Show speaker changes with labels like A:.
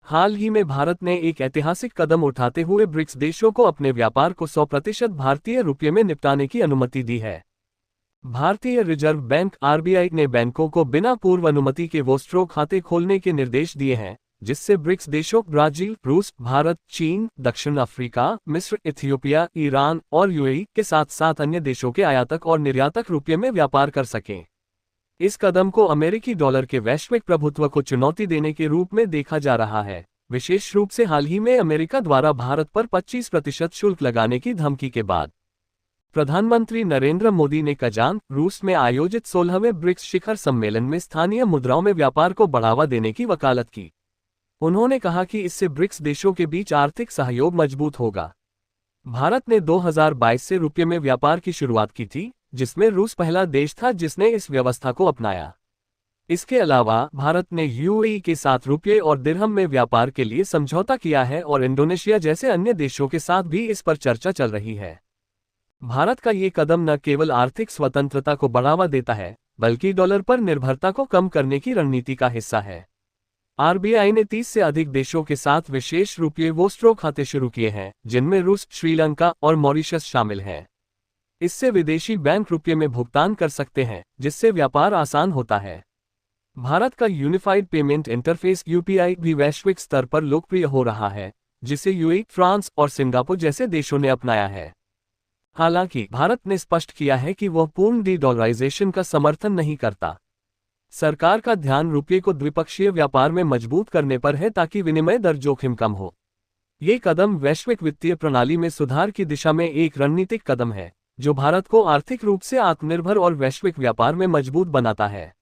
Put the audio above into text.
A: हाल ही में भारत ने एक ऐतिहासिक कदम उठाते हुए ब्रिक्स देशों को अपने व्यापार को 100% भारतीय रुपये में निपटाने की अनुमति दी है। भारतीय रिजर्व बैंक आरबीआई ने बैंकों को बिना पूर्व अनुमति के वोस्ट्रो खाते खोलने के निर्देश दिए हैं, जिससे ब्रिक्स देशों ब्राजील, रूस, भारत, चीन, दक्षिण अफ्रीका, मिस्र, इथियोपिया, ईरान और यूएई के साथ साथ अन्य देशों के आयातक और निर्यातक रुपये में व्यापार कर सकें। इस कदम को अमेरिकी डॉलर के वैश्विक प्रभुत्व को चुनौती देने के रूप में देखा जा रहा है, विशेष रूप से हाल ही में अमेरिका द्वारा भारत पर 25% शुल्क लगाने की धमकी के बाद। प्रधानमंत्री नरेंद्र मोदी ने कजान, रूस में आयोजित 16वें ब्रिक्स शिखर सम्मेलन में स्थानीय मुद्राओं में व्यापार को बढ़ावा देने की वकालत की। उन्होंने कहा कि इससे ब्रिक्स देशों के बीच आर्थिक सहयोग मजबूत होगा। भारत ने 2022 से रुपये में व्यापार की शुरुआत की थी, जिसमें रूस पहला देश था जिसने इस व्यवस्था को अपनाया। इसके अलावा भारत ने यूएई के साथ रुपये और दिरहम में व्यापार के लिए समझौता किया है और इंडोनेशिया जैसे अन्य देशों के साथ भी इस पर चर्चा चल रही है। भारत का ये कदम न केवल आर्थिक स्वतंत्रता को बढ़ावा देता है, बल्कि डॉलर पर निर्भरता को कम करने की रणनीति का हिस्सा है। आरबीआई ने 30 से अधिक देशों के साथ विशेष रुपये वोस्ट्रो खाते शुरू किए हैं, जिनमें रूस, श्रीलंका और मॉरिशस शामिल हैं। इससे विदेशी बैंक रुपये में भुगतान कर सकते हैं, जिससे व्यापार आसान होता है। भारत का यूनिफाइड पेमेंट इंटरफेस यूपीआई भी वैश्विक स्तर पर लोकप्रिय हो रहा है, जिसे यूएई, फ्रांस और सिंगापुर जैसे देशों ने अपनाया है। हालांकि भारत ने स्पष्ट किया है कि वह पूर्ण डी-डॉलराइजेशन का समर्थन नहीं करता। सरकार का ध्यान रुपये को द्विपक्षीय व्यापार में मजबूत करने पर है ताकि विनिमय दर जोखिम कम हो। ये कदम वैश्विक वित्तीय प्रणाली में सुधार की दिशा में एक रणनीतिक कदम है, जो भारत को आर्थिक रूप से आत्मनिर्भर और वैश्विक व्यापार में मजबूत बनाता है।